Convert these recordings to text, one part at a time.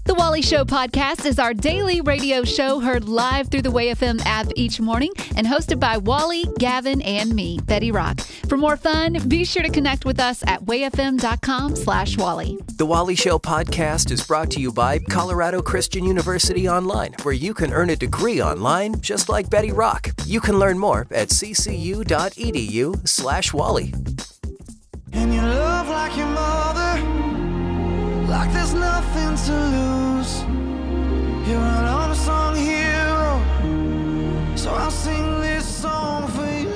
The Wally Show podcast is our daily radio show heard live through the WayFM app each morning and hosted by Wally, Gavin, and me, Betty Rock. For more fun, be sure to connect with us at wayfm.com/Wally. The Wally Show podcast is brought to you by Colorado Christian University Online, where you can earn a degree online just like Betty Rock. You can learn more at ccu.edu/Wally. And you love like your mother, like there's nothing to lose. You're an unsung hero, so I'll sing this song for you.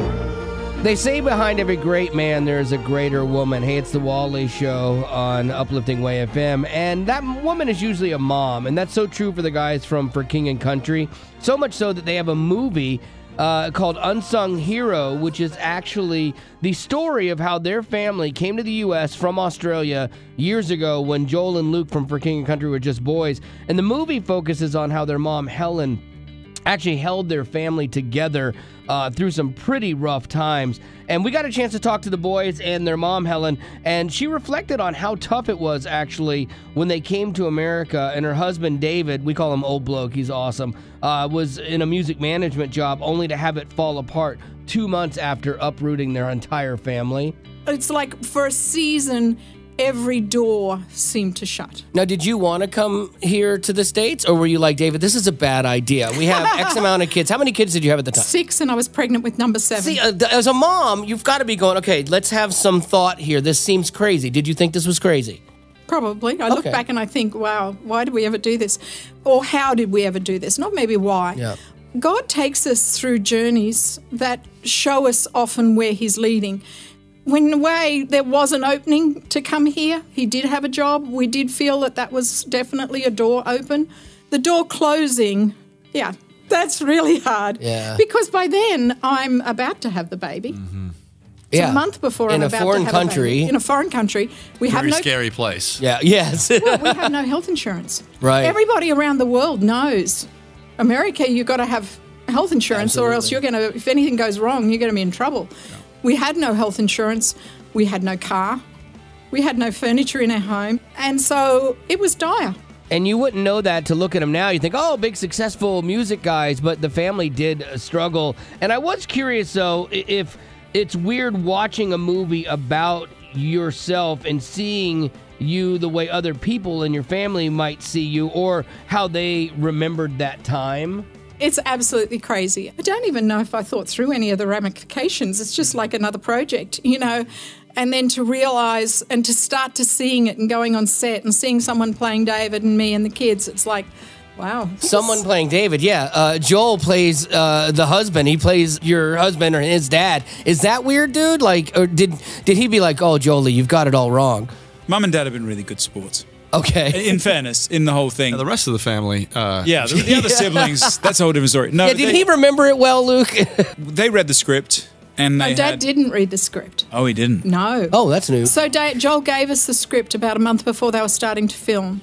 They say behind every great man there's a greater woman. Hey, it's the Wally Show on Uplifting Way FM, and that woman is usually a mom, and that's so true for the guys from For King and Country. So much so that they have a movie called Unsung Hero, which is actually the story of how their family came to the U.S. from Australia years ago when Joel and Luke from For King and Country were just boys. And the movie focuses on how their mom, Helen, actually held their family together through some pretty rough times. And we got a chance to talk to the boys and their mom, Helen, and she reflected on how tough it was actually when they came to America. And her husband, David, we call him Old Bloke, he's awesome, was in a music management job only to have it fall apart 2 months after uprooting their entire family. It's like for a season, every door seemed to shut. Now, did you want to come here to the States, or were you like, David, this is a bad idea? We have X amount of kids. How many kids did you have at the time? 6, and I was pregnant with number 7. See, as a mom, you've got to be going, okay, let's have some thought here. This seems crazy. Did you think this was crazy? Probably. I look back and I think, wow, why did we ever do this? Or how did we ever do this? Not maybe why. Yeah. God takes us through journeys that show us often where he's leading. When in a way there was an opening to come here, he did have a job. We did feel that that was definitely a door open. The door closing, yeah, that's really hard. Yeah. Because by then I'm about to have the baby. Mm-hmm. It's a month before I'm about to have a baby. In a foreign country. In a foreign country. We have no scary place. Yeah, yes. Well, we have no health insurance. Right. Everybody around the world knows. America, you've got to have health insurance. Absolutely. Or else you're going to, if anything goes wrong, you're going to be in trouble. Yeah. We had no health insurance. We had no car. We had no furniture in our home. And so it was dire. And you wouldn't know that to look at them now. You think, oh, big, successful music guys, but the family did struggle. And I was curious, though, if it's weird watching a movie about yourself and seeing you the way other people in your family might see you, or how they remembered that time. It's absolutely crazy. I don't even know if I thought through any of the ramifications. It's just like another project, you know. And then to realise and to start to seeing it and going on set and seeing someone playing David and me and the kids, it's like, wow. Someone playing David, yeah. Joel plays the husband. He plays your husband or his dad. Is that weird, dude? Like, or did he be like, oh, Jolie, you've got it all wrong? Mum and Dad have been really good sports. Okay. In fairness, in the whole thing. Now, the rest of the family... yeah, the other siblings, that's a whole different story. No, yeah, did he remember it well, Luke? They read the script. And my dad didn't read the script. Oh, he didn't? No. Oh, that's new. So Joel gave us the script about a month before they were starting to film.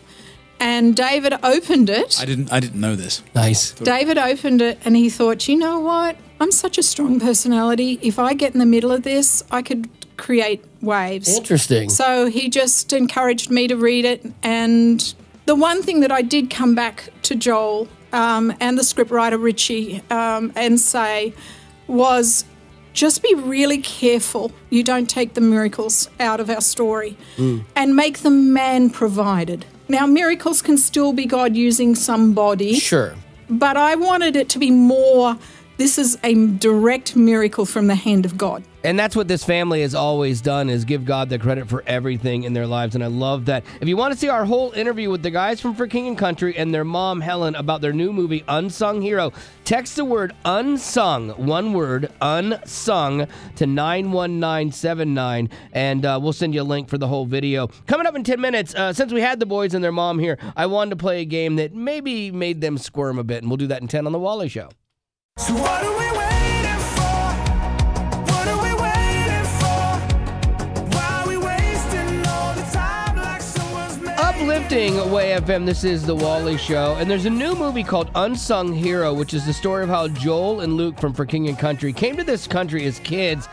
And David opened it. I didn't know this. Nice. David opened it and he thought, you know what? I'm such a strong personality. If I get in the middle of this, I could create waves. Interesting. So he just encouraged me to read it. And the one thing that I did come back to Joel and the scriptwriter Richie and say was, just be really careful you don't take the miracles out of our story and make them man-provided. Now, miracles can still be God using somebody. Sure. But I wanted it to be more, this is a direct miracle from the hand of God. And that's what this family has always done, is give God the credit for everything in their lives. And I love that. If you want to see our whole interview with the guys from For King and Country and their mom, Helen, about their new movie, Unsung Hero, text the word unsung, one word, unsung, to 91979, and we'll send you a link for the whole video. Coming up in 10 minutes, since we had the boys and their mom here, I wanted to play a game that maybe made them squirm a bit, and we'll do that in 10 on The Wally Show. So what are we waiting for? What are we waiting for? Why are we wasting all the time like someone's made? Uplifting Way FM, this is The Wally Show, and there's a new movie called Unsung Hero, which is the story of how Joel and Luke from For King and Country came to this country as kids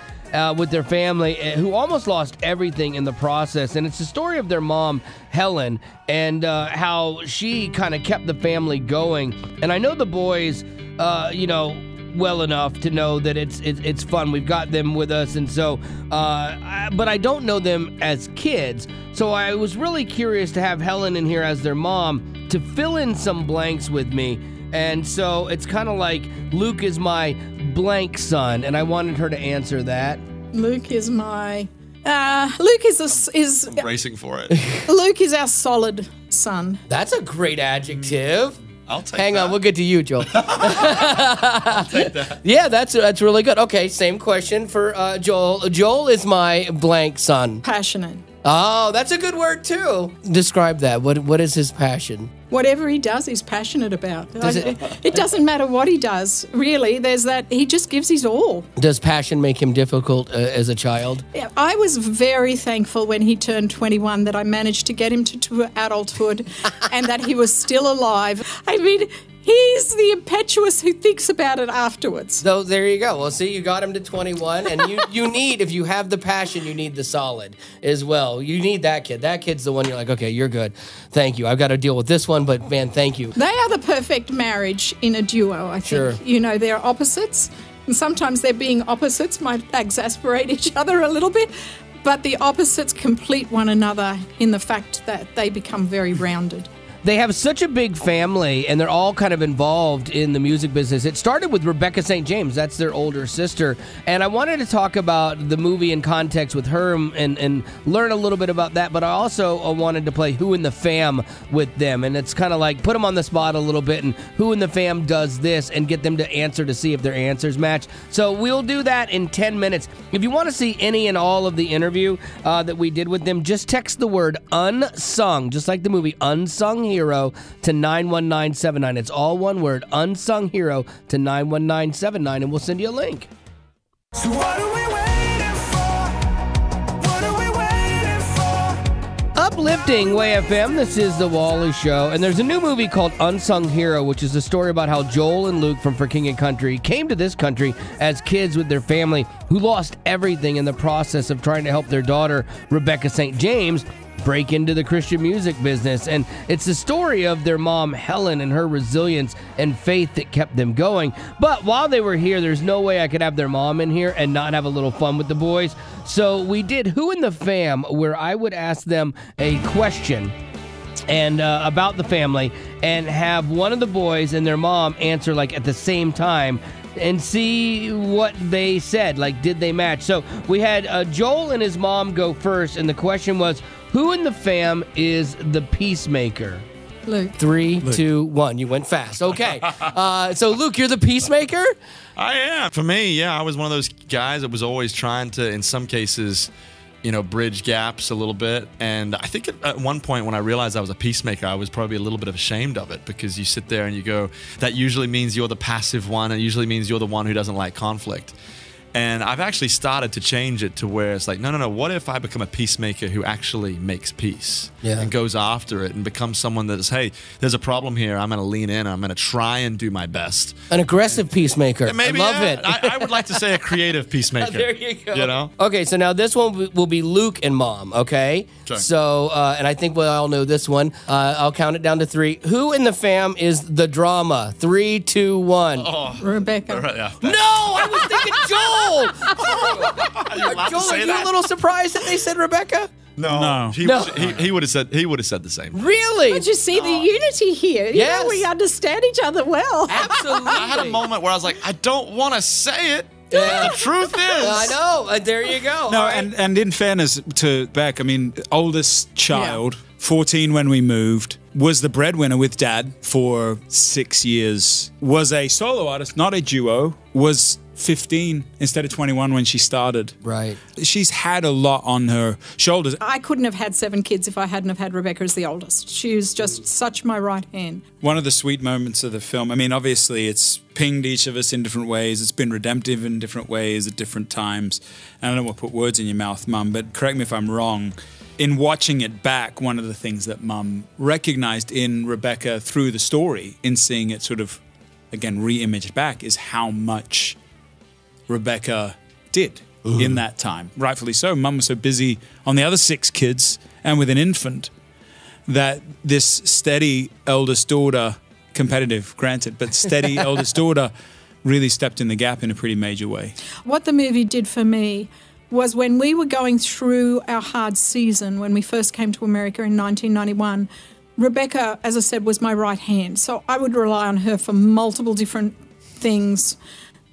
with their family who almost lost everything in the process. And it's the story of their mom, Helen, and how she kind of kept the family going. And I know the boys, well enough to know that it's fun. We've got them with us, and so, but I don't know them as kids. So I was really curious to have Helen in here as their mom to fill in some blanks with me. And so it's kind of like Luke is my blank son, and I wanted her to answer that. Luke is my. Luke is I'm bracing for it. Luke is our solid son. That's a great adjective. I'll take Hang that. on, we'll get to you, Joel. I'll take that. Yeah, that's really good. Okay, same question for Joel. Joel is my blank son. Passionate. Oh, that's a good word too. Describe that. What is his passion? Whatever he does, he's passionate about. It It doesn't matter what he does, really. There's that, he just gives his all. Does passion make him difficult as a child? Yeah, I was very thankful when he turned 21 that I managed to get him to adulthood and that he was still alive. I mean, he's the impetuous who thinks about it afterwards. So there you go. Well, see, you got him to 21, and you need, if you have the passion, you need the solid as well. You need that kid. That kid's the one you're like, okay, you're good. Thank you. I've got to deal with this one, but man, thank you. They are the perfect marriage in a duo, I think. Sure. You know, they're opposites, and sometimes their being opposites might exasperate each other a little bit, but the opposites complete one another in the fact that they become very rounded. They have such a big family, and they're all kind of involved in the music business. It started with Rebecca St. James. That's their older sister. And I wanted to talk about the movie in context with her and learn a little bit about that. But I also wanted to play Who in the Fam with them. And it's kind of like put them on the spot a little bit, and Who in the Fam does this, and get them to answer to see if their answers match. So we'll do that in 10 minutes. If you want to see any and all of the interview that we did with them, just text the word unsung, just like the movie Unsung Hero, to 91979. It's all one word, Unsung Hero, to 91979, and we'll send you a link. So what are we waiting for? What are we waiting for? Uplifting Way FM, this is The Wally Show, and there's a new movie called Unsung Hero, which is a story about how Joel and Luke from For King and Country came to this country as kids with their family who lost everything in the process of trying to help their daughter, Rebecca St. James, break into the Christian music business. And it's the story of their mom, Helen, and her resilience and faith that kept them going. But while they were here, there's no way I could have their mom in here and not have a little fun with the boys. So we did Who in the Fam, where I would ask them a question and about the family, and have one of the boys and their mom answer like at the same time, and see what they said. Like, did they match? So we had Joel and his mom go first, and the question was, who in the fam is the peacemaker? Luke. 3, 2, 1. You went fast. Okay. So, Luke, you're the peacemaker? I am. For me, yeah, I was one of those guys that was always trying to, in some cases, bridge gaps a little bit. And I think at one point when I realized I was a peacemaker, I was probably a little bit ashamed of it, because you sit there and you go, that usually means you're the passive one. It usually means you're the one who doesn't like conflict. And I've actually started to change it to where it's like, no, what if I become a peacemaker who actually makes peace and goes after it and becomes someone that's, hey, there's a problem here, I'm going to lean in, I'm going to try and do my best. An aggressive peacemaker. Maybe, I love it. I would like to say a creative peacemaker. There you go. You know? Okay, so now this one will be Luke and Mom, okay? Sure. So, and I think we all know this one. I'll count it down to 3. Who in the fam is the drama? 3, 2, 1. Oh, Rebecca. yeah. No, I was thinking Joel. Are you allowed to Joel, say are you that? a little surprised that they said Rebecca? No. He would have said the same. Really? But you see the unity here. You Yes. know, we understand each other well. Absolutely. I had a moment where I was like, I don't want to say it. Yeah. The truth is. I know. There you go. No, All right. and in fairness to Beck, I mean, oldest child, 14 when we moved, was the breadwinner with Dad for 6 years, was a solo artist, not a duo, was 15 instead of 21 when she started. Right. She's had a lot on her shoulders. I couldn't have had 7 kids if I hadn't have had Rebecca as the oldest. She was just such my right hand. One of the sweet moments of the film, I mean, obviously it's pinged each of us in different ways. It's been redemptive in different ways at different times. And I don't want to put words in your mouth, Mum, but correct me if I'm wrong. In watching it back, one of the things that Mum recognized in Rebecca through the story, in seeing it sort of, again, re-imaged back, is how much Rebecca did in that time. Rightfully so. Mum was so busy on the other 6 kids and with an infant that this steady eldest daughter, competitive, granted, but steady eldest daughter really stepped in the gap in a pretty major way. What the movie did for me was when we were going through our hard season, when we first came to America in 1991, Rebecca, as I said, was my right hand. So I would rely on her for multiple different things.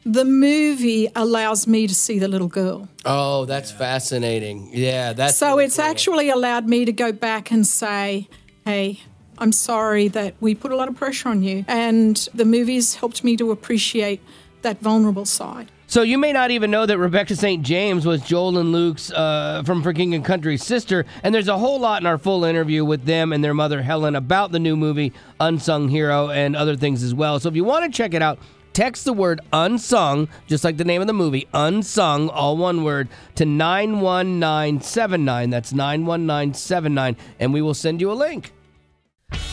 The movie allows me to see the little girl. Oh, that's fascinating. Yeah, that's so really it's cool. actually allowed me to go back and say, hey, I'm sorry that we put a lot of pressure on you. And the movie's helped me to appreciate that vulnerable side. So you may not even know that Rebecca St. James was Joel and Luke's from For King and Country's sister, and there's a whole lot in our full interview with them and their mother Helen about the new movie Unsung Hero and other things as well. So if you want to check it out, text the word unsung, just like the name of the movie, unsung, all one word, to 91979. That's 91979, and we will send you a link.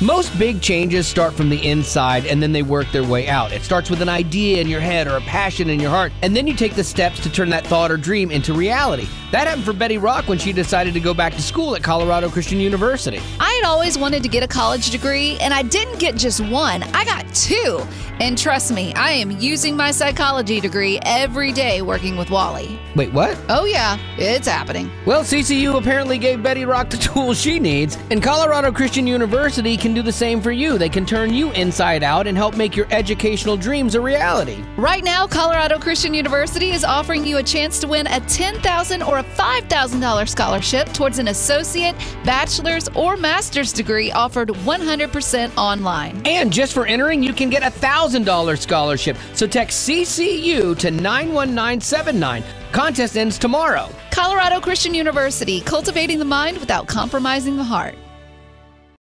Most big changes start from the inside and then they work their way out. It starts with an idea in your head or a passion in your heart, and then you take the steps to turn that thought or dream into reality. That happened for Betty Rock when she decided to go back to school at Colorado Christian University. I had always wanted to get a college degree, and I didn't get just one. I got 2. And trust me, I am using my psychology degree every day working with Wally. Wait, what? Oh yeah, it's happening. Well, CCU apparently gave Betty Rock the tools she needs, and Colorado Christian University can do the same for you. They can turn you inside out and help make your educational dreams a reality. Right now, Colorado Christian University is offering you a chance to win a $10,000 or a $5,000 scholarship towards an associate, bachelor's, or master's degree offered 100% online. And just for entering, you can get a $1,000 scholarship. So text CCU to 91979. Contest ends tomorrow. Colorado Christian University, cultivating the mind without compromising the heart.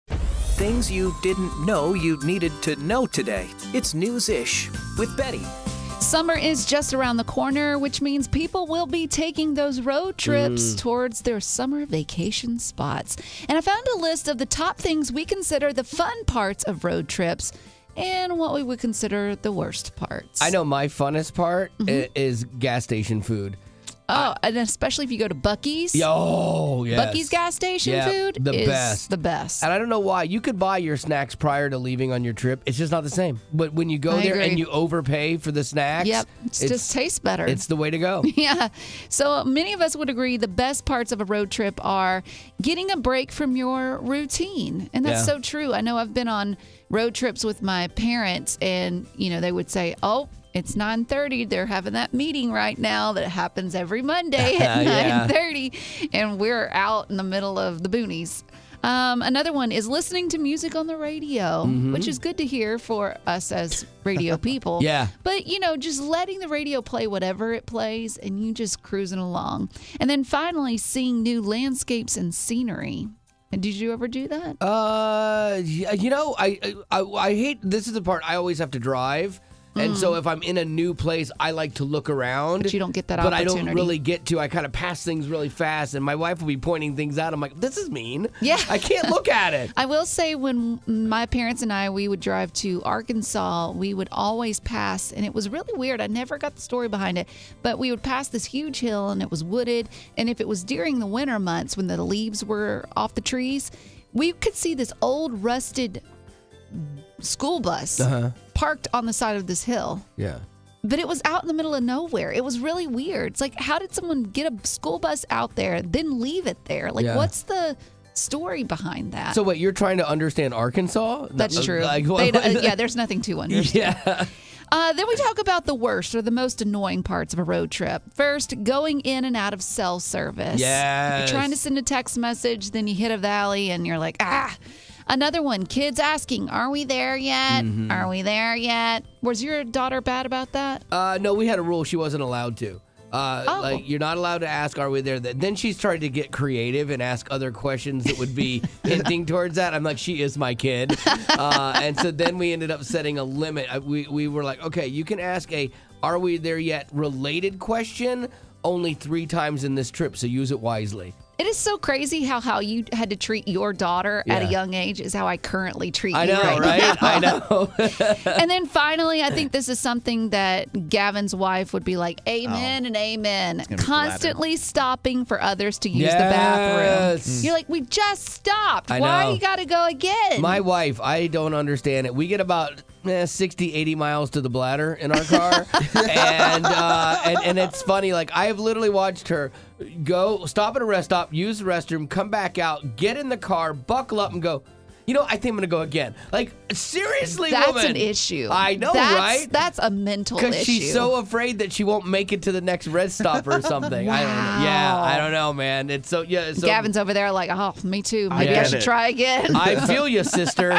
Things you didn't know you needed to know today. It's News-ish with Betty. Summer is just around the corner, which means people will be taking those road trips towards their summer vacation spots. And I found a list of the top things we consider the fun parts of road trips and what we would consider the worst parts. I know my funnest part is gas station food. Oh, and especially if you go to Buc-ee's. Oh, yes. Buc-ee's gas station food is the best. And I don't know why. You could buy your snacks prior to leaving on your trip. It's just not the same. But when you go there and you overpay for the snacks, it just tastes better. It's the way to go. Yeah. So many of us would agree the best parts of a road trip are getting a break from your routine. And that's so true. I know I've been on road trips with my parents, and they would say, oh, it's 9:30. They're having that meeting right now that happens every Monday at 9:30, and we're out in the middle of the boonies. Another one is listening to music on the radio, which is good to hear for us as radio people. But, just letting the radio play whatever it plays and you just cruising along. And then finally, seeing new landscapes and scenery. And did you ever do that? I hate, this is the part I always have to drive. And so if I'm in a new place, I like to look around. But you don't get that opportunity. But I don't really get to. I kind of pass things really fast, and my wife will be pointing things out. I'm like, this is mean. Yeah. I can't look at it. I will say when my parents and we would drive to Arkansas, we would always pass, and it was really weird. I never got the story behind it, but we would pass this huge hill, and it was wooded. And if it was during the winter months when the leaves were off the trees, we could see this old rusted school bus parked on the side of this hill. Yeah. But it was out in the middle of nowhere. It was really weird. It's like, how did someone get a school bus out there, then leave it there? Like, what's the story behind that? So wait, you're trying to understand Arkansas? That's true. There's nothing to understand. Yeah. Then we talk about the worst or the most annoying parts of a road trip. First, going in and out of cell service. Yes. You're trying to send a text message, then you hit a valley and you're like, ah. Another one, kids asking, are we there yet? Are we there yet? Was your daughter bad about that? No, we had a rule she wasn't allowed to. Like, you're not allowed to ask, are we there? Then she started to get creative and ask other questions that would be hinting towards that. I'm like, she is my kid. And so then we ended up setting a limit. We were like, okay, you can ask a are we there yet related question only 3 times in this trip, so use it wisely. It is so crazy how you had to treat your daughter at a young age is how I currently treat you right now. I know. And then finally, I think this is something that Gavin's wife would be like, amen and amen. Constantly stopping for others to use the bathroom. You're like, we just stopped. Why you got to go again? My wife, I don't understand it. We get about 60, 80 miles to the bladder in our car. and it's funny. Like, I have literally watched her go, stop at a rest stop, use the restroom, come back out, get in the car, buckle up and go, you know, I think I'm going to go again. Like, seriously, That's woman. an issue. I know, right? That's a mental issue. Because she's so afraid that she won't make it to the next rest stop or something. Wow. I don't know. Yeah, I don't know, man. It's so, So Gavin's over there like, oh, me too. Maybe I should try again. I feel you, sister.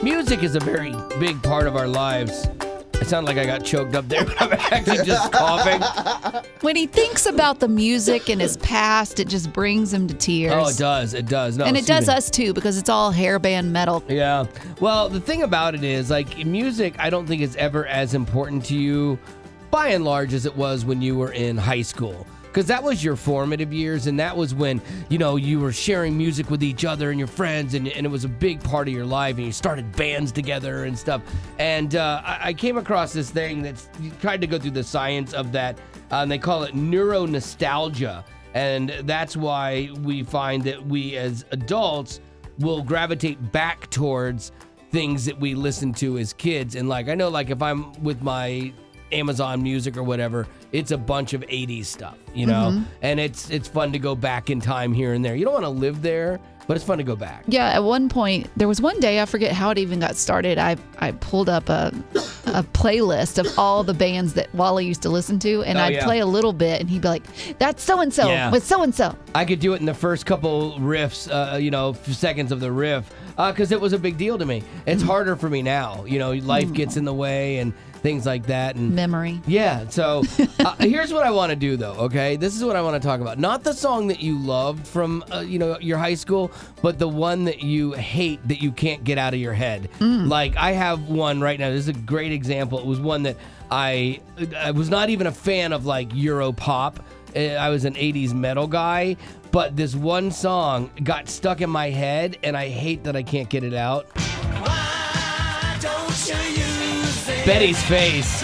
Music is a very big part of our lives. It sounded like I got choked up there, but I'm actually just coughing. When he thinks about the music in his past, it just brings him to tears. Oh, it does. It does. No, and it does us too, because it's all hairband metal. Yeah. Well, the thing about it is, like, music, I don't think is ever as important to you, by and large, as it was when you were in high school. Because that was your formative years, and that was when, you know, you were sharing music with each other and your friends, and it was a big part of your life, and you started bands together and stuff. And I came across this thing that's tried to go through the science of that, and they call it neuronostalgia. And that's why we find that we as adults will gravitate back towards things that we listened to as kids. And, like, I know, like, if I'm with my Amazon Music or whatever, it's a bunch of 80s stuff, you know? And it's fun to go back in time here and there. You don't want to live there, but it's fun to go back. Yeah, at one point, there was one day, I forget how it even got started, I pulled up a playlist of all the bands that Wally used to listen to, and I'd play a little bit, and he'd be like, that's so-and-so with so-and-so. I could do it in the first couple riffs, seconds of the riff, because it was a big deal to me. It's harder for me now. You know, life gets in the way and things like that. And memory. Yeah. So here's what I want to do, though. Okay, this is what I want to talk about. Not the song that you loved from your high school, but the one that you hate that you can't get out of your head. Like, I have one right now. This is a great example. It was one that I was not even a fan of, like, Euro pop. I was an 80s metal guy, but this one song got stuck in my head, and I hate that I can't get it out. Why don't you use it? Betty's Face.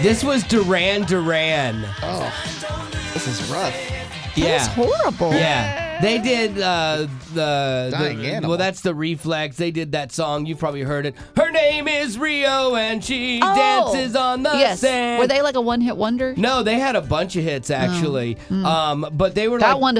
This was Duran Duran. Oh, this is rough. That was horrible. Yeah. They did Dying Animal. well, that's the Reflex. They did that song. You've probably heard it. Her name is Rio, and she dances on the sand. Were they like a one-hit wonder? No, they had a bunch of hits actually. But they were that one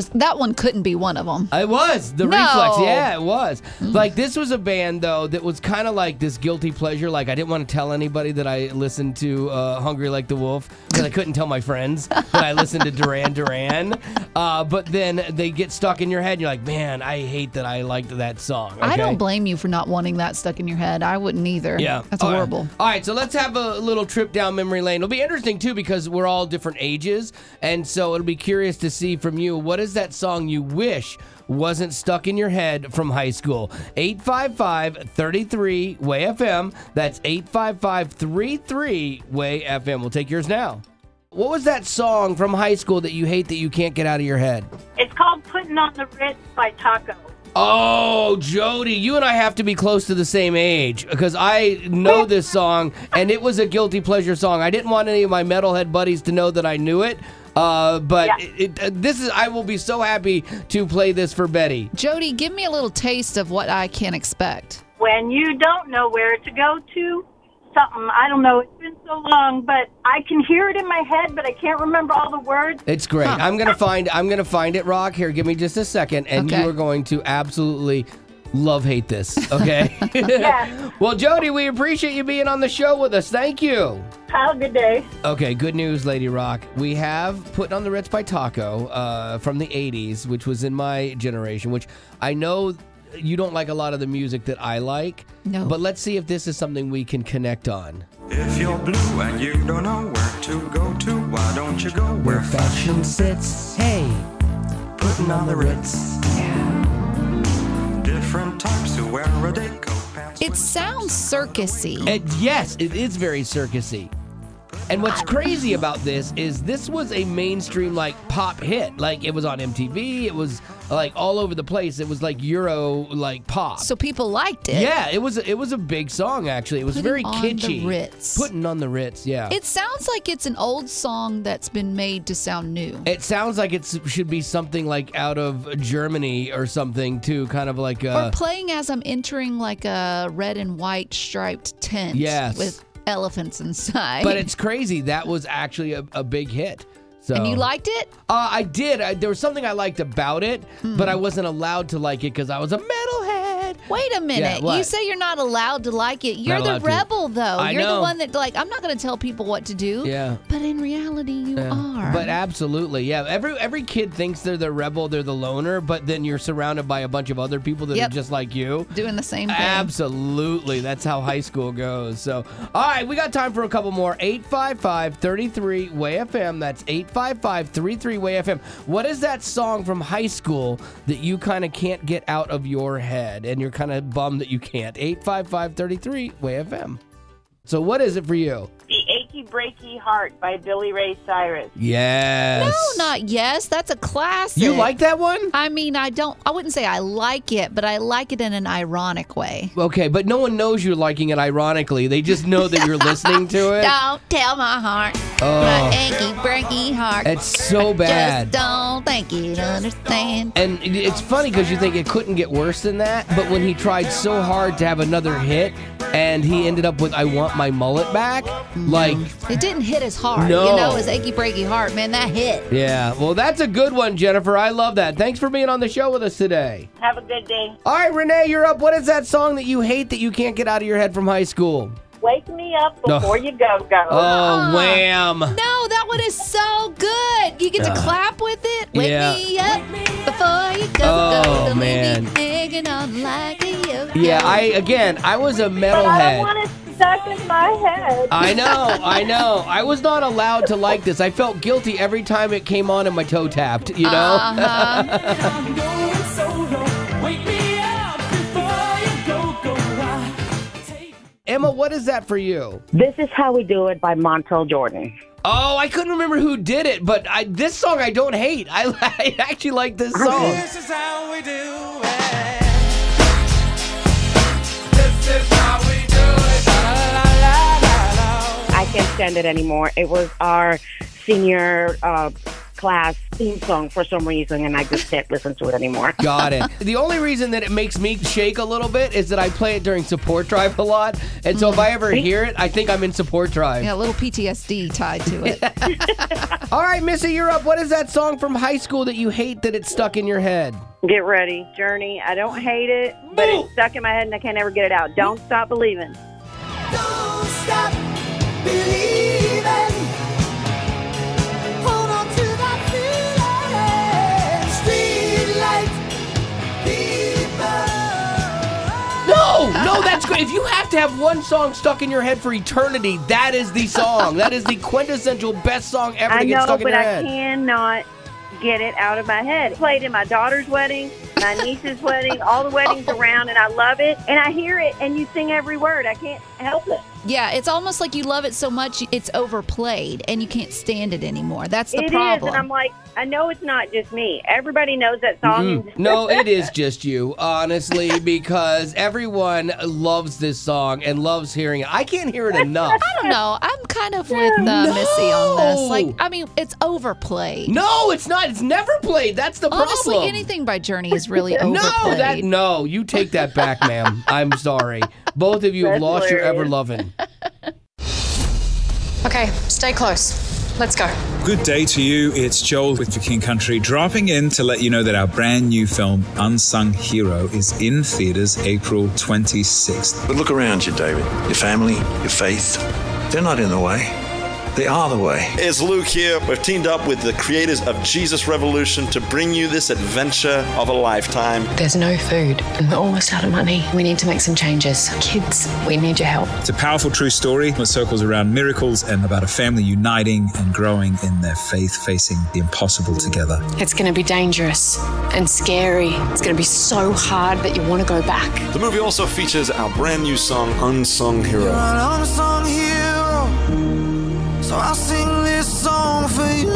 couldn't be one of them. It was the Reflex. Yeah, it was. Like, this was a band though that was kind of like this guilty pleasure. Like, I didn't want to tell anybody that I listened to Hungry Like the Wolf, because I couldn't tell my friends that I listened to Duran Duran. But then they get stuck in your head, and you're like, man, I hate that I liked that song. Okay? I don't blame you for not wanting that stuck in your head. I wouldn't either. Yeah. That's horrible. All right, so let's have a little trip down memory lane. It'll be interesting, too, because we're all different ages, and so it'll be curious to see from you, what is that song you wish wasn't stuck in your head from high school? 855-33-WAY-FM. That's 855-33-WAY-FM. We'll take yours now. What was that song from high school that you hate that you can't get out of your head? It's called Putting on the Ritz by Taco. Oh, Jody, you and I have to be close to the same age, because I know this song, and it was a guilty pleasure song. I didn't want any of my metalhead buddies to know that I knew it, but I will be so happy to play this for Betty. Jody, give me a little taste of what I can expect. When you don't know where to go to, something, I don't know, it's been so long, but I can hear it in my head, but I can't remember all the words. It's great. I'm gonna find it, Rock. Here, give me just a second, and you are going to absolutely hate this, okay? Yes. Well, Jody, we appreciate you being on the show with us. Thank you. Have a good day. Okay, good news, Lady Rock. We have Putting on the Ritz by Taco from the 80s, which was in my generation, which I know you don't like a lot of the music that I like. No. But let's see if this is something we can connect on. If you're blue and you don't know where to go to, why don't you go where fashion sits? Hey, Putting on the Ritz. yeah. Different different types who wear a deco pants. It sounds circusy. Yes, it is very circusy. And what's crazy about this is this was a mainstream, like, pop hit. Like, it was on MTV. It was, like, all over the place. It was, like, Euro, like, pop. So people liked it. Yeah, it was a big song, actually. It was very kitschy. The Ritz. Putting on the Ritz, yeah. It sounds like it's an old song that's been made to sound new. It sounds like it should be something, like, out of Germany or something, too. Kind of like Or playing as I'm entering, like, a red and white striped tent. Yes. With elephants inside. But it's crazy. That was actually a big hit. So. And you liked it? I did. There was something I liked about it, but I wasn't allowed to like it because I was a metalhead. Wait a minute. Yeah, you say you're not allowed to like it. You're the rebel, though. You're the one that, like, I'm not going to tell people what to do. Yeah. But in reality, you are. But absolutely, yeah. Every kid thinks they're the rebel, they're the loner, but then you're surrounded by a bunch of other people that are just like you. Doing the same thing. Absolutely. That's how high school goes. So, all right, we got time for a couple more. 855-33-WAY-FM. That's 855-33-WAY-FM. What is that song from high school that you kind of can't get out of your head and you're kind of bummed that you can't? 855-33-WAY-FM. So what is it for you? The Achy Breaky Heart by Billy Ray Cyrus. Yes. No, not yes. That's a classic. You like that one? I mean, I wouldn't say I like it, but I like it in an ironic way. Okay, but no one knows you're liking it ironically. They just know that you're listening to it. Don't tell my heart, my achy breaky heart. It's so bad. Just don't think you'd understand. And it's funny because you think it couldn't get worse than that, but when he tried so hard to have another hit, and he ended up with I Want My Mullet Back, like... It didn't hit as hard. No. You know, his achy breaky heart, man, that hit. Yeah, well, that's a good one, Jennifer. I love that. Thanks for being on the show with us today. Have a good day. All right, Renee, you're up. What is that song that you hate that you can't get out of your head from high school? Wake me up before you go. Oh, Wham. No, that one is so good. You get to clap with it. Wake me up before you go. Oh, man. Leave me hanging on like a yo-yo. Yeah, I was a metalhead. But I don't want it stuck in my head. I know. I was not allowed to like this. I felt guilty every time it came on and my toe tapped, you know? Emma, what is that for you? This Is How We Do It by Montel Jordan. Oh, I couldn't remember who did it, but this song I don't hate. I actually like this song. This is how we do it. This is how we do it. I can't stand it anymore. It was our senior class theme song for some reason, and I just can't listen to it anymore. Got it. The only reason that it makes me shake a little bit is that I play it during support drive a lot, and so if I ever hear it, I think I'm in support drive. Yeah, a little PTSD tied to it. All right, Missy, you're up. What is that song from high school that you hate that it's stuck in your head? Get ready. Journey. I don't hate it, but it's stuck in my head and I can't ever get it out. Don't Stop Believing. Don't stop believing. Hold on to that feeling. Street light people. No, that's great. If you have to have one song stuck in your head for eternity, that is the song. That is the quintessential best song ever to get stuck in your head. I know, but I cannot get it out of my head. It played in my daughter's wedding, my niece's wedding, all the weddings around, and I love it. And I hear it, and you sing every word. I can't help it. Yeah, it's almost like you love it so much it's overplayed, and you can't stand it anymore. That's the problem. It is, and I'm like, I know it's not just me. Everybody knows that song. No, it is just you, honestly, because everyone loves this song and loves hearing it. I can't hear it enough. I don't know. I'm kind of with Missy on this. Like, I mean, it's overplayed. No, it's not. It's never played. That's the problem. Honestly, anything by Journey is really overplayed. No, you take that back, ma'am. I'm sorry. Both of you have lost your ever-loving. Okay, stay close. Let's go. Good day to you. It's Joel with For King Country, dropping in to let you know that our brand new film, Unsung Hero, is in theaters April 26th. But look around you, David. Your family, your faith, they're not in the way. They are the way. It's Luke here. We've teamed up with the creators of Jesus Revolution to bring you this adventure of a lifetime. There's no food and we're almost out of money. We need to make some changes. Kids, we need your help. It's a powerful true story that circles around miracles and about a family uniting and growing in their faith, facing the impossible together. It's going to be dangerous and scary. It's going to be so hard that you want to go back. The movie also features our brand new song, Unsung Hero. You're an unsung hero, so I'll sing this song for you.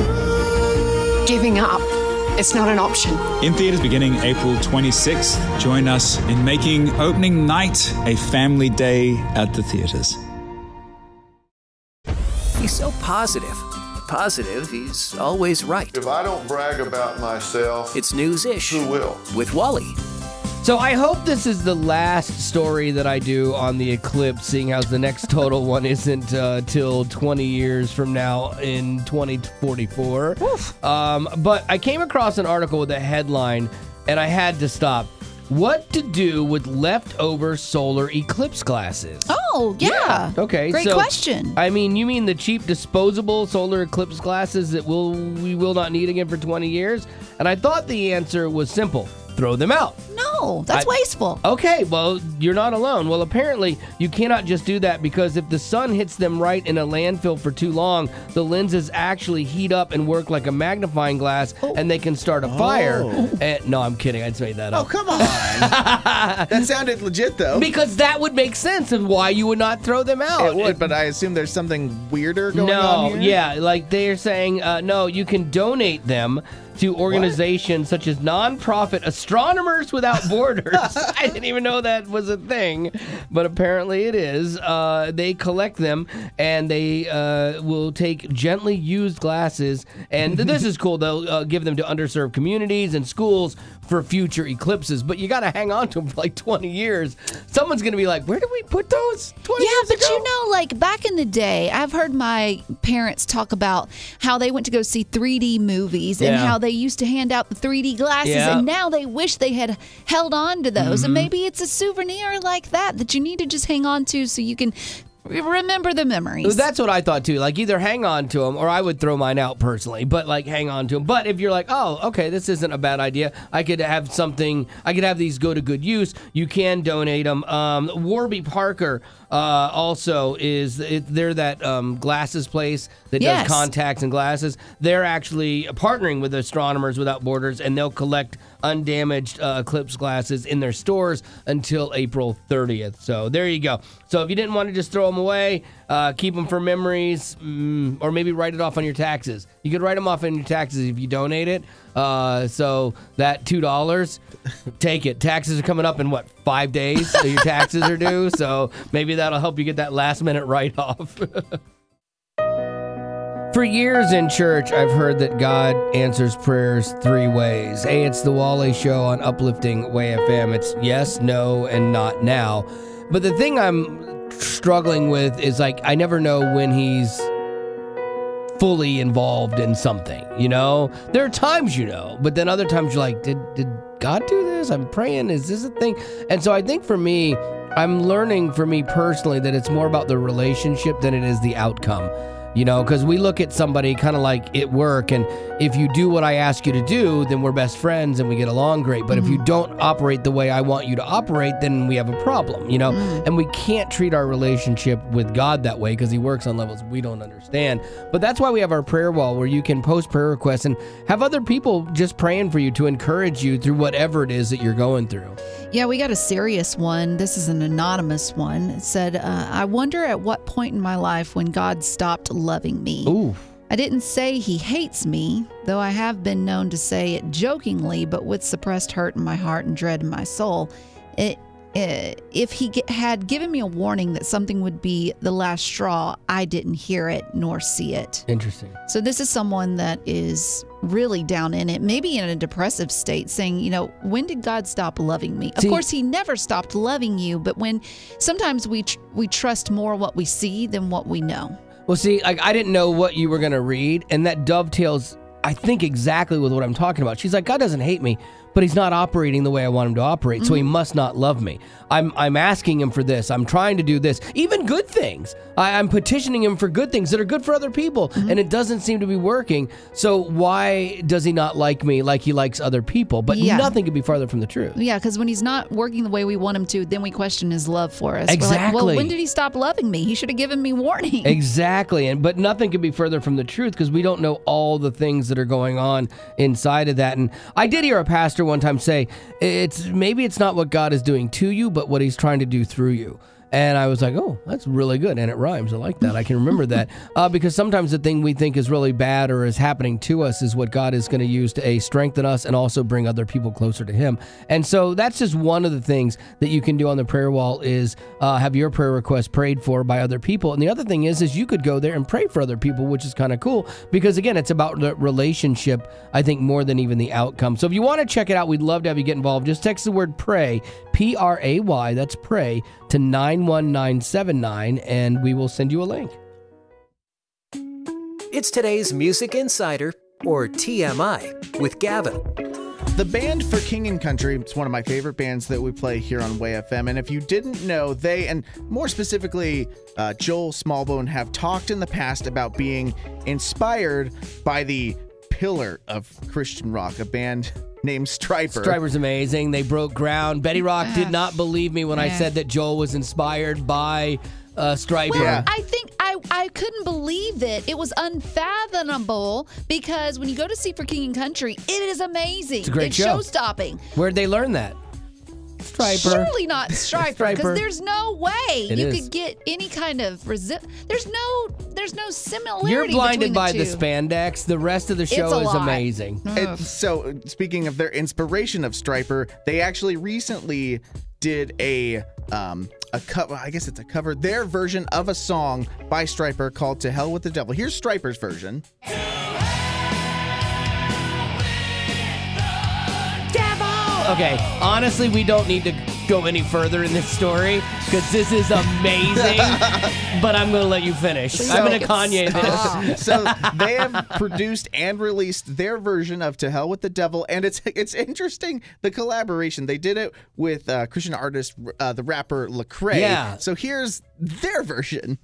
Giving up, it's not an option. In theaters beginning April 26th, join us in making opening night a family day at the theaters. He's so positive. Positive, he's always right. If I don't brag about myself, it's news-ish. Who will? With Wally. So I hope this is the last story that I do on the Eclipse, seeing as the next total one isn't till 20 years from now in 2044. But I came across an article with a headline, and I had to stop. What to do with leftover solar eclipse glasses? Oh, yeah. Okay. Great question. I mean, you mean the cheap disposable solar eclipse glasses that we will not need again for 20 years? And I thought the answer was simple. Throw them out. No, that's wasteful. Okay, well, you're not alone. Well, apparently, you cannot just do that because if the sun hits them right in a landfill for too long, the lenses actually heat up and work like a magnifying glass, and they can start a fire. No, I'm kidding. I just made that up. Oh, come on. That sounded legit, though. Because that would make sense of why you would not throw them out. It would, but I assume there's something weirder going on here? No, yeah, like they're saying, no, you can donate them to organizations such as nonprofit Astronomers Without Borders. I didn't even know that was a thing, but apparently it is. They collect them, and they will take gently used glasses, and this is cool. They'll give them to underserved communities and schools for future eclipses, but you got to hang on to them for like 20 years. Someone's going to be like, where did we put those 20 years ago? You know, like back in the day, I've heard my parents talk about how they went to go see 3D movies and how they used to hand out the 3D glasses, and now they wish they had held on to those. And maybe it's a souvenir like that you need to just hang on to so you can remember the memories. That's what I thought too. Like either hang on to them, or I would throw mine out personally. But like hang on to them. But if you're like, oh, okay, this isn't a bad idea. I could have something. I could have these go to good use. You can donate them. Warby Parker also they're that glasses place that does contacts and glasses. They're actually partnering with Astronomers Without Borders, and they'll collect undamaged Eclipse glasses in their stores until April 30th. So there you go. So if you didn't want to just throw them away, keep them for memories, or maybe write it off on your taxes. You could write them off on your taxes if you donate it. So that $2, take it. Taxes are coming up in 5 days? So your taxes are due. So maybe that'll help you get that last minute write-off. For years in church, I've heard that God answers prayers 3 ways. Hey, it's the Wally Show on Uplifting Way FM. It's yes, no, and not now. But the thing I'm struggling with is I never know when he's fully involved in something, you know? There are times but then other times you're like, did God do this? I'm praying, is this a thing? And so I think for me, I'm learning for me personally that it's more about the relationship than it is the outcome. You know, because we look at somebody kind of like at work, and if you do what I ask you to do, then we're best friends and we get along great. But if you don't operate the way I want you to operate, then we have a problem, you know? And we can't treat our relationship with God that way because he works on levels we don't understand. But that's why we have our prayer wall where you can post prayer requests and have other people just praying for you to encourage you through whatever it is that you're going through. Yeah, we got a serious one. This is an anonymous one. It said, I wonder at what point in my life when God stopped loving me. Ooh. I didn't say he hates me, though I have been known to say it jokingly, but with suppressed hurt in my heart and dread in my soul. If he had given me a warning that something would be the last straw, I didn't hear it nor see it. Interesting. So this is someone that is really down in it, maybe in a depressive state, saying, you know, when did God stop loving me? Of course, he never stopped loving you, but when sometimes we trust more what we see than what we know. Well, see, I didn't know what you were going to read, and that dovetails I think exactly with what I'm talking about. She's like, God doesn't hate me, but he's not operating the way I want him to operate, so he must not love me. I'm asking him for this. I'm trying to do this. Even good things. I'm petitioning him for good things that are good for other people, and it doesn't seem to be working. So why does he not like me like he likes other people? But nothing could be farther from the truth. Yeah, because when he's not working the way we want him to, then we question his love for us. Exactly. We're like, well, when did he stop loving me? He should have given me warning. Exactly. But nothing could be further from the truth because we don't know all the things that are going on inside of that. And I did hear a pastor one time say, maybe it's not what God is doing to you, but what he's trying to do through you. And I was like, oh, that's really good. And it rhymes. I like that. I can remember that. Because sometimes the thing we think is really bad or is happening to us is what God is going to use to strengthen us and also bring other people closer to him. And so that's just one of the things that you can do on the prayer wall is have your prayer request prayed for by other people. And the other thing is you could go there and pray for other people, which is kind of cool because, again, it's about the relationship, I think, more than even the outcome. So if you want to check it out, we'd love to have you get involved. Just text the word pray, P-R-A-Y, that's pray, to 91979, and we will send you a link. It's today's Music Insider, or TMI, with Gavin. The band For King and Country, it's one of my favorite bands that we play here on Way FM. And if you didn't know, they, and more specifically, Joel Smallbone, have talked in the past about being inspired by the pillar of Christian rock, a band named Stryper. Stryper's amazing. They broke ground. Betty Rock did not believe me when I said that Joel was inspired by Stryper. Well, I think I couldn't believe it. It was unfathomable because when you go to see For King and Country, it is amazing. It's a great show. Show-stopping. Where'd they learn that? Stryper. Surely not Stryper, because there's no way could get any kind of There's no similarity. You're blinded by the spandex. The rest of the show is amazing. So, speaking of their inspiration of Stryper, they actually recently did a cover. I guess it's a cover. Their version of a song by Stryper called "To Hell with the Devil." Here's Stryper's version. Okay, honestly, we don't need to go any further in this story because this is amazing, but I'm going to let you finish. I'm going to Kanye this. So they have produced and released their version of "To Hell with the Devil," and it's interesting, the collaboration. They did it with Christian artist, the rapper Lecrae. Yeah. So here's their version.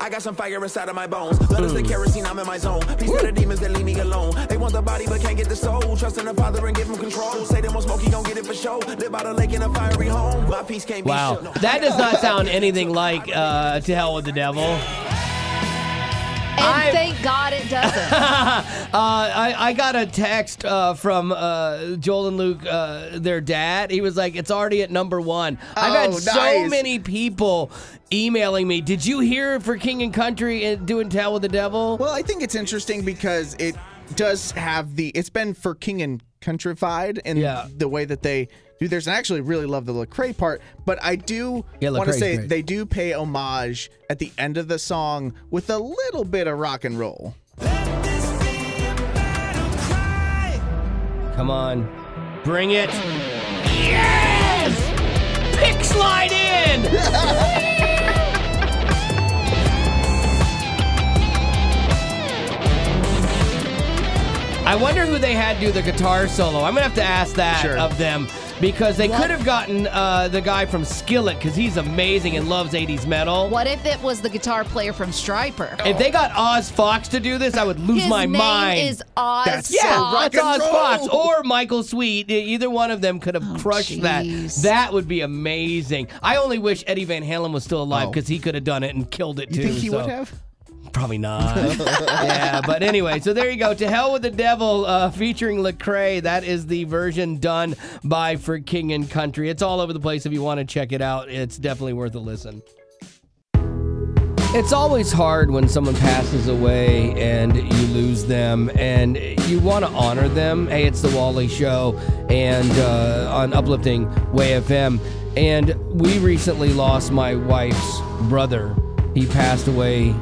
I got some fire inside of my bones. Let us the kerosene, I'm in my zone. Peace to the demons that leave me alone. They want the body but can't get the soul. Trust in the Father and give him control. Say they won't smoke, he gon' get it for show. Live by the lake in a fiery home. My peace can't be shook. Wow, that does not sound anything like To Hell with the Devil. And thank God it doesn't. I got a text from Joel and Luke, their dad. He was like, it's already at #1. I've had so many people emailing me. Did you hear For King and Country and doing To Hell with the Devil? Well, I think it's interesting because it does have it's been For King and Countryfied in the way that they do theirs. And I actually really love the Lecrae part, but I do want to say they do pay homage at the end of the song with a little bit of rock and roll. Come on. Bring it. Yes! Pick slide in! I wonder who they had do the guitar solo. I'm going to have to ask that of them because they could have gotten the guy from Skillet because he's amazing and loves 80s metal. What if it was the guitar player from Stryper? If they got Oz Fox to do this, I would lose my mind. His name is Oz Fox. That's Oz Fox or Michael Sweet. Either one of them could have crushed that. That would be amazing. I only wish Eddie Van Halen was still alive because he could have done it and killed it too. You think he would have? Probably not. Yeah, but anyway, so there you go. To Hell with the Devil featuring Lecrae. That is the version done by For King and Country. It's all over the place if you want to check it out. It's definitely worth a listen. It's always hard when someone passes away and you lose them and you want to honor them. Hey, it's the Wally Show and on Uplifting Way FM. And we recently lost my wife's brother. He passed away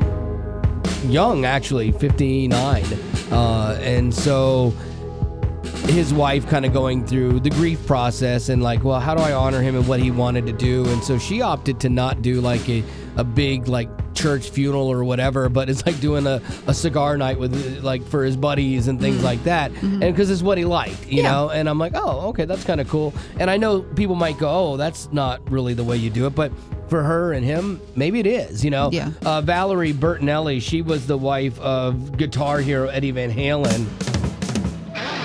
young, actually, 59. And so his wife kind of going through the grief process and like, well, how do I honor him and what he wanted to do? And so she opted to not do like a big like church funeral or whatever, but it's like doing a cigar night with like for his buddies and things like that. And because it's what he liked, you know? And I'm like, oh, okay, that's kind of cool. And I know people might go, oh, that's not really the way you do it, but for her and him, maybe it is, you know? Valerie Bertinelli, she was the wife of guitar hero Eddie Van Halen.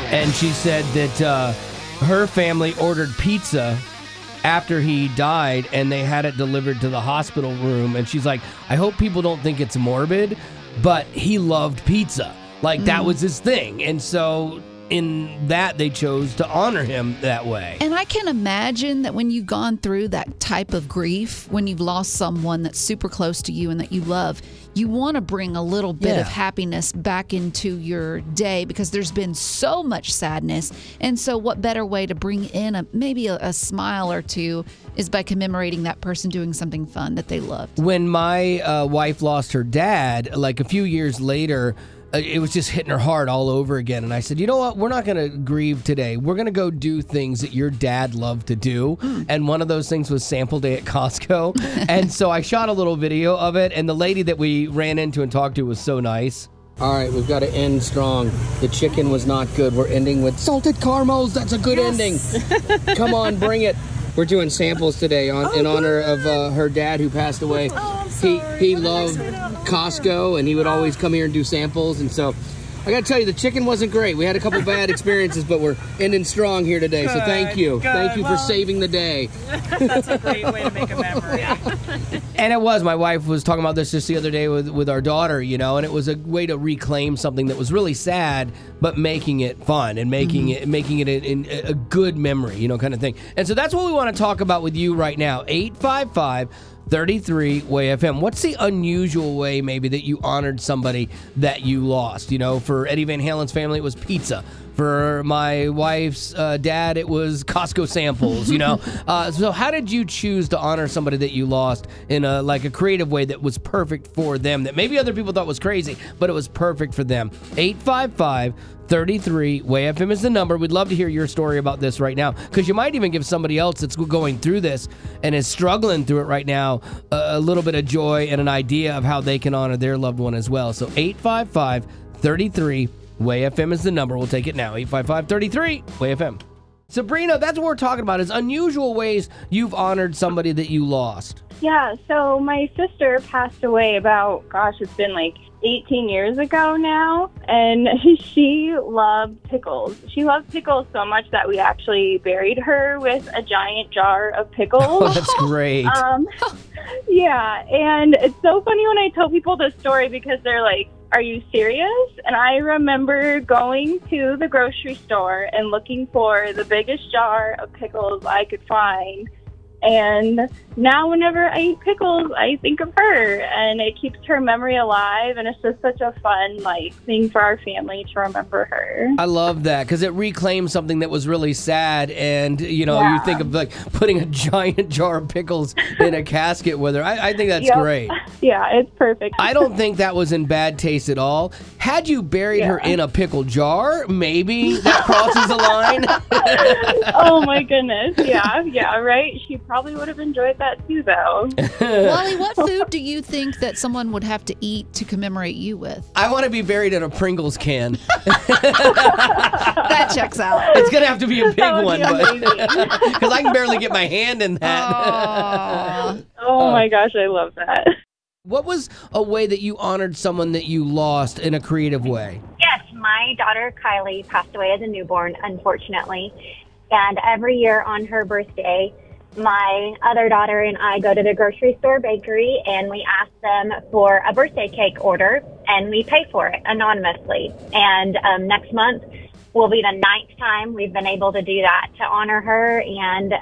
And she said that her family ordered pizza after he died, and they had it delivered to the hospital room. And she's like, I hope people don't think it's morbid, but he loved pizza. Like, that was his thing. And so in that, they chose to honor him that way. And I can imagine that when you've gone through that type of grief, when you've lost someone that's super close to you and that you love, you want to bring a little bit of happiness back into your day because there's been so much sadness. And so what better way to bring in maybe a smile or two is by commemorating that person doing something fun that they loved. When my wife lost her dad, like a few years later, it was just hitting her hard all over again. And I said, you know what? We're not going to grieve today. We're going to go do things that your dad loved to do. And one of those things was sample day at Costco. And so I shot a little video of it. And the lady that we ran into and talked to was so nice. All right, we've got to end strong. The chicken was not good. We're ending with salted caramels. That's a good ending. Come on, bring it. We're doing samples today in honor of her dad who passed away. He loved Costco, and he would always come here and do samples. And so I got to tell you, the chicken wasn't great. We had a couple bad experiences, but we're ending strong here today. So thank you. Thank you for saving the day. That's a great way to make a memory. And it was. My wife was talking about this just the other day with our daughter, you know, and it was a way to reclaim something that was really sad, but making it fun and making it a good memory, you know, kind of thing. And so that's what we want to talk about with you right now. 855-33-WAY-FM. What's the unusual way maybe that you honored somebody that you lost? You know, for Eddie Van Halen's family, it was pizza. For my wife's dad, it was Costco samples, you know. So how did you choose to honor somebody that you lost in a creative way that was perfect for them, that maybe other people thought was crazy, but it was perfect for them? 855-33-WAY-FM is the number. We'd love to hear your story about this right now, because you might even give somebody else that's going through this and is struggling through it right now a little bit of joy and an idea of how they can honor their loved one as well. So 855-33-WAY-FM is the number. We'll take it now. 855-33-WAY-FM. Sabrina, that's what we're talking about, is unusual ways you've honored somebody that you lost. Yeah, so my sister passed away about, it's been like 18 years ago now, and she loved pickles. She loved pickles so much that we actually buried her with a giant jar of pickles. Oh, that's great. Yeah, and it's so funny when I tell people this story because they're like, are you serious? And I remember going to the grocery store and looking for the biggest jar of pickles I could find. And now whenever I eat pickles, I think of her, and it keeps her memory alive, and it's just such a fun thing for our family to remember her. I love that, because it reclaims something that was really sad, and you know, you think of putting a giant jar of pickles in a casket with her. I think that's great. Yeah, it's perfect. I don't think that was in bad taste at all. Had you buried her in a pickle jar, maybe that crosses the line. Oh my goodness. Yeah, right? She probably would have enjoyed that too, though. Wally, what food do you think that someone would have to eat to commemorate you with? I want to be buried in a Pringles can. That checks out. It's going to have to be a big one, because I can barely get my hand in that. Oh my gosh, I love that. What was a way that you honored someone that you lost in a creative way? Yes, my daughter Kylie passed away as a newborn, unfortunately. And every year on her birthday, my other daughter and I go to the grocery store bakery and we ask them for a birthday cake order, and we pay for it anonymously. And next month will be the 9th time we've been able to do that to honor her and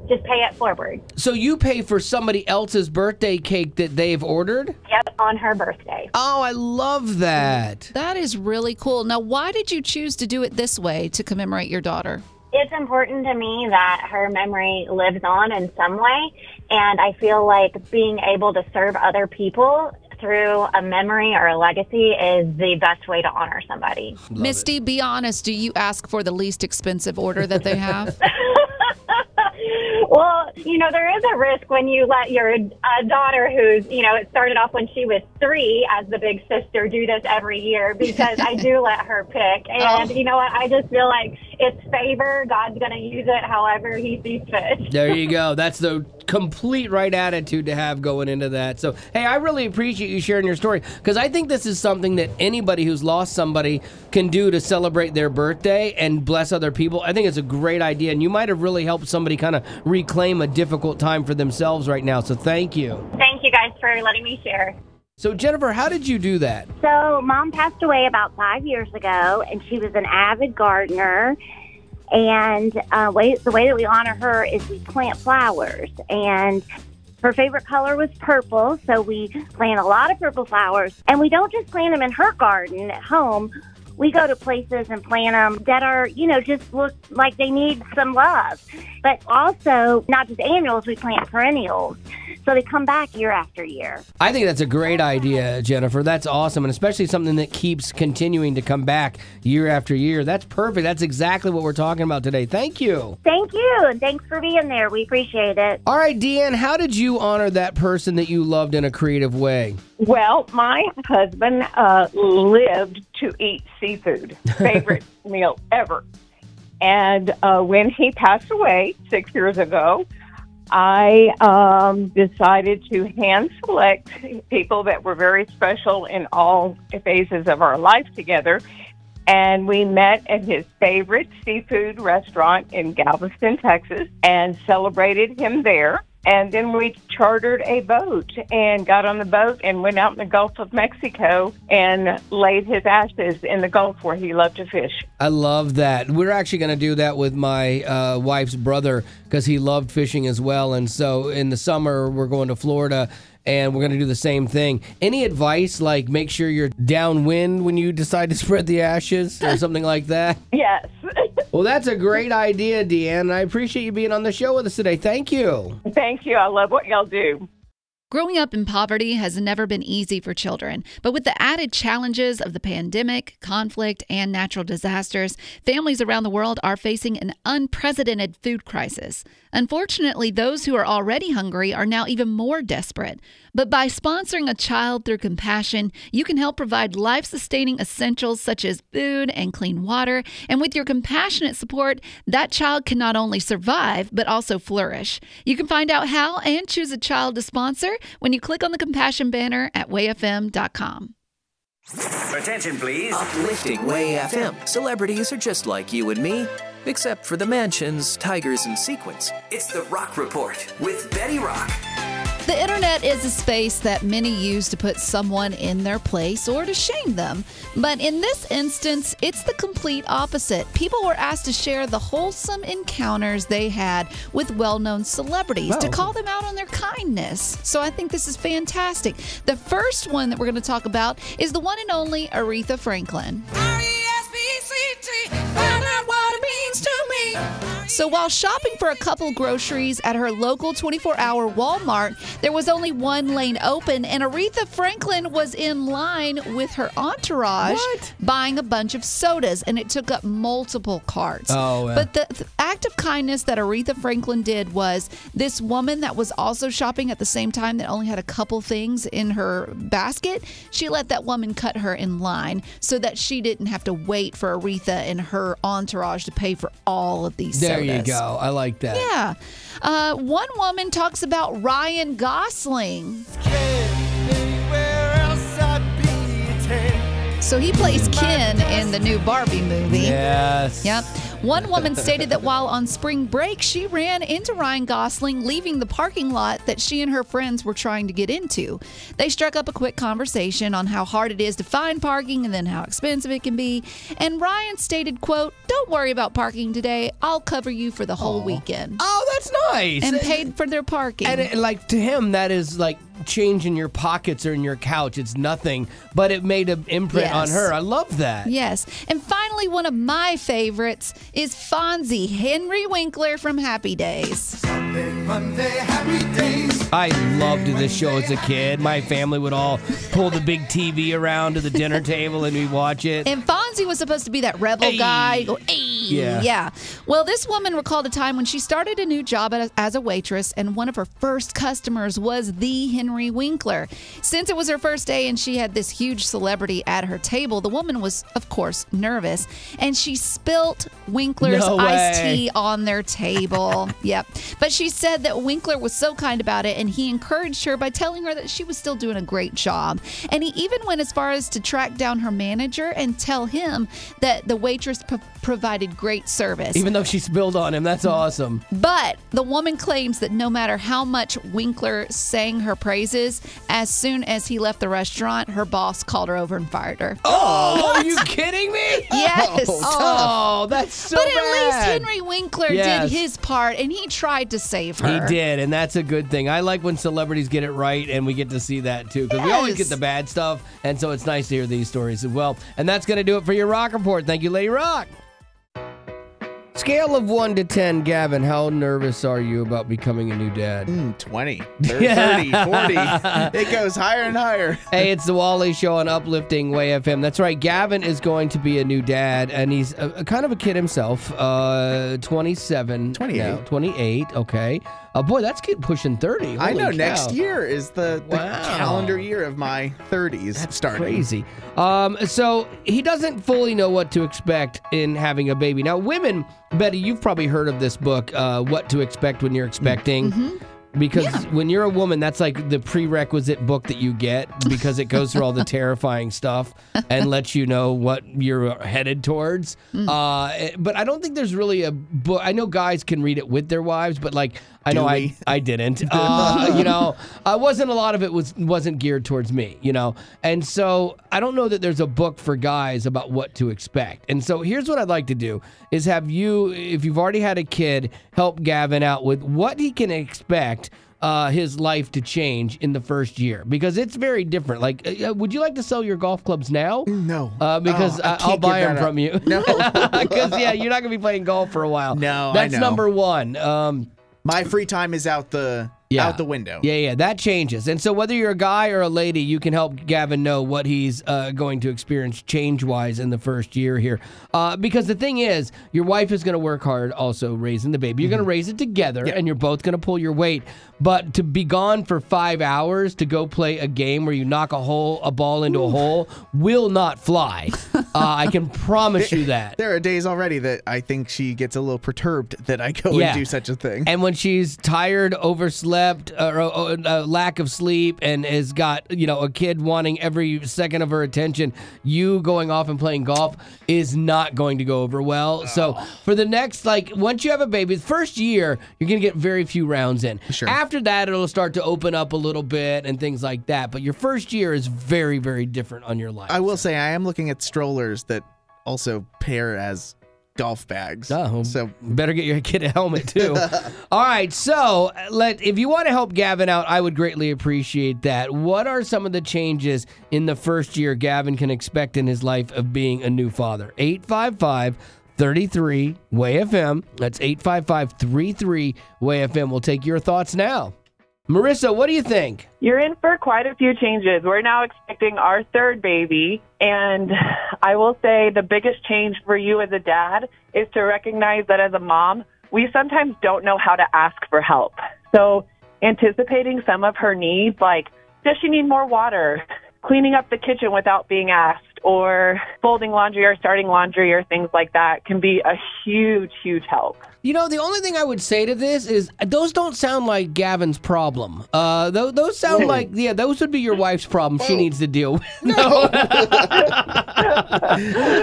just pay it forward. So you pay for somebody else's birthday cake that they've ordered? Yep, on her birthday. Oh, I love that. That is really cool. Now, why did you choose to do it this way to commemorate your daughter? It's important to me that her memory lives on in some way, and I feel like being able to serve other people through a memory or a legacy is the best way to honor somebody. Misty, be honest. Do you ask for the least expensive order that they have? Well, there is a risk when you let your daughter, who's, it started off when she was 3 as the big sister, do this every year, because I do let her pick. And you know what? I just feel like it's favor. God's going to use it however he sees fit. There you go. That's the complete right attitude to have going into that. So, hey, I really appreciate you sharing your story, because I think this is something that anybody who's lost somebody can do to celebrate their birthday and bless other people. I think it's a great idea, and you might have really helped somebody kind of reclaim a difficult time for themselves right now. So thank you. Thank you guys for letting me share. So, Jennifer, how did you do that? So Mom passed away about 5 years ago, and she was an avid gardener. And the way that we honor her is we plant flowers. And her favorite color was purple, so we plant a lot of purple flowers. And we don't just plant them in her garden at home. We go to places and plant them that are, just look like they need some love. But also, not just annuals, we plant perennials. So they come back year after year. I think that's a great idea, Jennifer. That's awesome, and especially something that keeps continuing to come back year after year. That's perfect. That's exactly what we're talking about today. Thank you. Thank you, and thanks for being there. We appreciate it. All right, Deanne, how did you honor that person that you loved in a creative way? Well, my husband lived to eat seafood. Favorite meal ever. And when he passed away 6 years ago, I decided to hand select people that were very special in all phases of our life together. And we met at his favorite seafood restaurant in Galveston, Texas, and celebrated him there. And then we chartered a boat and got on the boat and went out in the Gulf of Mexico and laid his ashes in the Gulf where he loved to fish. I love that. We're actually going to do that with my wife's brother, because he loved fishing as well. And so in the summer, we're going to Florida, and we're going to do the same thing. Any advice, like make sure you're downwind when you decide to spread the ashes or something like that? Yes. Well, that's a great idea, Deanne. I appreciate you being on the show with us today. Thank you. Thank you. I love what y'all do. Growing up in poverty has never been easy for children, but with the added challenges of the pandemic, conflict, and natural disasters, families around the world are facing an unprecedented food crisis. Unfortunately, those who are already hungry are now even more desperate. But by sponsoring a child through compassion, you can help provide life-sustaining essentials such as food and clean water. And with your compassionate support, that child can not only survive, but also flourish. You can find out how and choose a child to sponsor when you click on the compassion banner at wayfm.com. Attention, please. Uplifting Way FM. Celebrities are just like you and me, except for the mansions, tigers, and sequins. It's the Rock Report with Betty Rock. The internet is a space that many use to put someone in their place or to shame them. But in this instance, it's the complete opposite. People were asked to share the wholesome encounters they had with well-known celebrities to call them out on their kindness. So I think this is fantastic. The first one that we're going to talk about is the one and only Aretha Franklin. So while shopping for a couple groceries at her local 24-hour Walmart, there was only one lane open, and Aretha Franklin was in line with her entourage buying a bunch of sodas, and it took up multiple carts. But the act of kindness that Aretha Franklin did was this woman that was also shopping at the same time that only had a couple things in her basket, she let that woman cut her in line so that she didn't have to wait for Aretha and her entourage to pay for all of these sodas. There you go. I like that. Yeah. One woman talks about Ryan Gosling. So he plays Ken in the new Barbie movie. Yes. Yep. One woman stated that while on spring break, she ran into Ryan Gosling leaving the parking lot that she and her friends were trying to get into. They struck up a quick conversation on how hard it is to find parking and then how expensive it can be. And Ryan stated, quote, "Don't worry about parking today. I'll cover you for the whole weekend." Oh, that's nice. And paid for their parking. And like to him, that is like change in your pockets or in your couch. It's nothing, but it made an imprint on her. I love that. Yes. And finally, one of my favorites is Fonzie, Henry Winkler from Happy Days. Sunday, Monday, happy days. I loved this show as a kid. My family would all pull the big TV around to the dinner table and we'd watch it. And Fonzie was supposed to be that rebel guy. Go, hey. Yeah. Well, this woman recalled a time when she started a new job as a waitress, and one of her first customers was the Henry Winkler. Since it was her first day and she had this huge celebrity at her table, the woman was, of course, nervous, and she spilt Winkler's iced tea on their table. Yep. But she said that Winkler was so kind about it, and he encouraged her by telling her that she was still doing a great job. And he even went as far as to track down her manager and tell him that the waitress provided great service. Even though she spilled on him. That's awesome. But the woman claims that no matter how much Winkler sang her praises, as soon as he left the restaurant, her boss called her over and fired her. Oh, are you kidding me? Yes. Oh, that's so But bad. at least Henry Winkler did his part, and he tried to save her. He did, and that's a good thing. I like when celebrities get it right, and we get to see that, too, because we always get the bad stuff, and so it's nice to hear these stories as well. And that's going to do it for your Rock Report. Thank you, Lady Rock. Scale of 1 to 10, Gavin, how nervous are you about becoming a new dad? 20, 30, 40. It goes higher and higher. Hey, it's the Wally Show on Uplifting Way FM. That's right. Gavin is going to be a new dad, and he's a kind of a kid himself. 27. 28. Now, 28, okay. Boy, that's kid pushing 30. Holy I know. Cow. Next year is the calendar year of my 30s. That's starting. Crazy. So he doesn't fully know what to expect in having a baby. Now, women, Betty, you've probably heard of this book, What to Expect When You're Expecting. Mm-hmm. Because when you're a woman, that's like the prerequisite book that you get because it goes through all the terrifying stuff and lets you know what you're headed towards. But I don't think there's really a book. I know guys can read it with their wives, but like I know I didn't. Wasn't a lot of it wasn't geared towards me, And so I don't know that there's a book for guys about what to expect. And so here's what I'd like to do is have you, if you've already had a kid, help Gavin out with what he can expect his life to change in the first year, because it's very different. Like, would you like to sell your golf clubs now? No. Because I'll buy them from you. No. Because, you're not going to be playing golf for a while. No, That's I know. number one. My free time is out the window. Yeah, that changes. And so whether you're a guy or a lady, you can help Gavin know what he's going to experience change-wise in the first year here. Because the thing is, your wife is going to work hard also raising the baby. You're going to raise it together, and you're both going to pull your weight. But to be gone for 5 hours to go play a game where you knock a ball into a hole will not fly. I can promise you that. There are days already that I think she gets a little perturbed that I go and do such a thing. And when she's tired, overslept, or lack of sleep, and has got a kid wanting every second of her attention, you going off and playing golf is not going to go over well. So for the next, once you have a baby, the first year, you're going to get very few rounds in. Sure. After that, it'll start to open up a little bit and things like that. But your first year is very, very different on your life. I will say I am looking at strollers that also pair as golf bags. So better get your kid a helmet too. All right, so if you want to help Gavin out, I would greatly appreciate that. What are some of the changes in the first year Gavin can expect in his life of being a new father? 855-33-WAY-FM. That's 855-33-WAY-FM. We'll take your thoughts now. Marissa, what do you think? You're in for quite a few changes. We're now expecting our third baby, and I will say the biggest change for you as a dad is to recognize that as a mom, we sometimes don't know how to ask for help. So anticipating some of her needs, like, does she need more water? Cleaning up the kitchen without being asked, or folding laundry or starting laundry or things like that can be a huge, huge help. The only thing I would say to this is those don't sound like Gavin's problem. Those sound like, those would be your wife's problem she needs to deal with.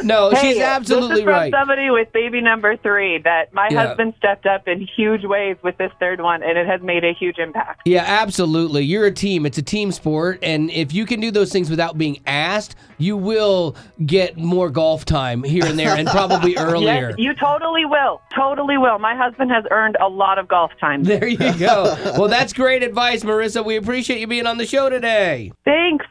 No, she's absolutely this is from right. Somebody with baby number 3 that my husband stepped up in huge ways with this third one, and it has made a huge impact. Yeah, absolutely. You're a team. It's a team sport, and if you can do those things without being asked, you will get more golf time here and there, and probably earlier. Yes, you totally will. Totally will. My husband has earned a lot of golf time. There you go. Well, that's great advice, Marissa. We appreciate you being on the show today. Thanks.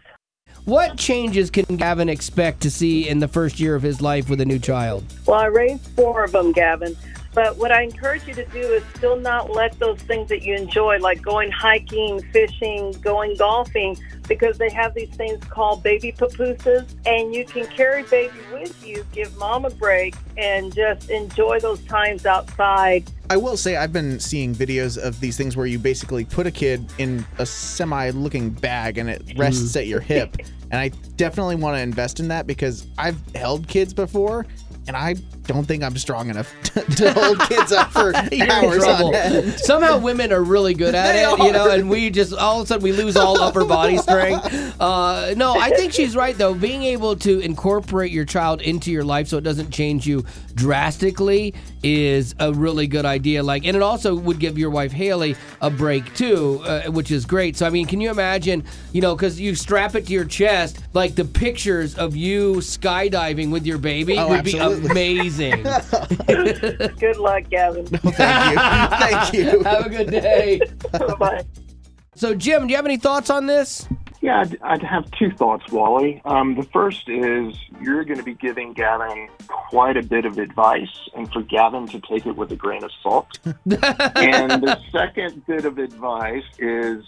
What changes can Gavin expect to see in the first year of his life with a new child? Well, I raised 4 of them, Gavin. But what I encourage you to do is still not let those things that you enjoy, like going hiking, fishing, going golfing, because they have these things called baby papooses, and you can carry baby with you, give mom a break, and just enjoy those times outside. I will say I've been seeing videos of these things where you basically put a kid in a semi-looking bag and it rests at your hip. And I definitely want to invest in that because I've held kids before and I don't think I'm strong enough to hold kids up for hours on end. Somehow women are really good at it, you know, and we just, all of a sudden, we lose all upper body strength. No, I think she's right, though. Being able to incorporate your child into your life so it doesn't change you drastically is a really good idea. Like, and it also would give your wife, Haley, a break, too, which is great. So, I mean, can you imagine, you know, because you strap it to your chest, like the pictures of you skydiving with your baby would be amazing. Good luck, Gavin. Thank you. Thank you. Have a good day. Bye-bye. So, Jim, do you have any thoughts on this? Yeah, I'd have two thoughts, Wally. The first is you're going to be giving Gavin quite a bit of advice, and for Gavin to take it with a grain of salt. And the second bit of advice is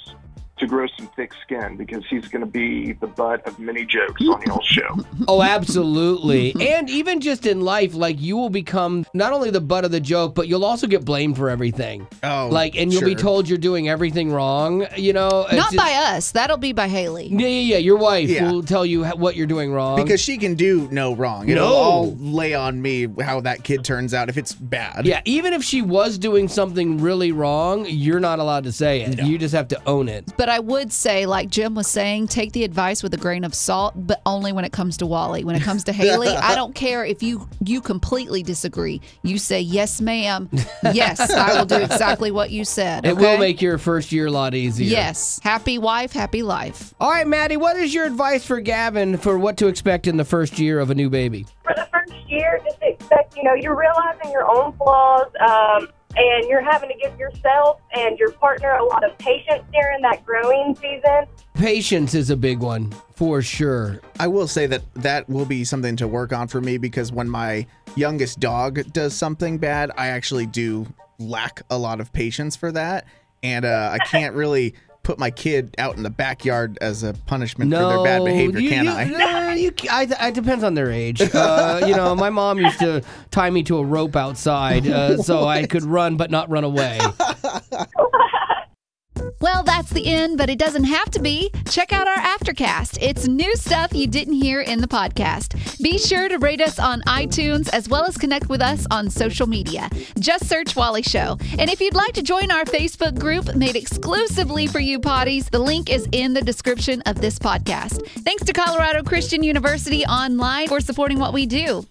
to grow some thick skin because he's going to be the butt of many jokes on your show. Oh, absolutely. And even just in life, like you will become not only the butt of the joke, but you'll also get blamed for everything. Oh, like, and you'll be told you're doing everything wrong, you know. Not by us. That'll be by Haley. Yeah. Your wife will tell you what you're doing wrong. Because she can do no wrong. It'll all lay on me how that kid turns out if it's bad. Yeah, even if she was doing something really wrong, you're not allowed to say it. No. You just have to own it. But I would say, like Jim was saying, take the advice with a grain of salt, but only when it comes to Wally. When it comes to Haley, I don't care if you completely disagree. You say, yes, ma'am. Yes, I will do exactly what you said. It will make your first year a lot easier. Yes. Happy wife, happy life. All right, Maddie, what is your advice for Gavin for what to expect in the first year of a new baby? For the first year, just expect, you're realizing your own flaws, and you're having to give yourself and your partner a lot of patience during that growing season. Patience is a big one, for sure. I will say that will be something to work on for me because when my youngest dog does something bad, I actually do lack a lot of patience for that. And I can't really put my kid out in the backyard as a punishment for their bad behavior, can I? It depends on their age. My mom used to tie me to a rope outside so I could run but not run away. Well, that's the end, but it doesn't have to be. Check out our Aftercast. It's new stuff you didn't hear in the podcast. Be sure to rate us on iTunes as well as connect with us on social media. Just search Wally Show. And if you'd like to join our Facebook group made exclusively for you potties, the link is in the description of this podcast. Thanks to Colorado Christian University Online for supporting what we do.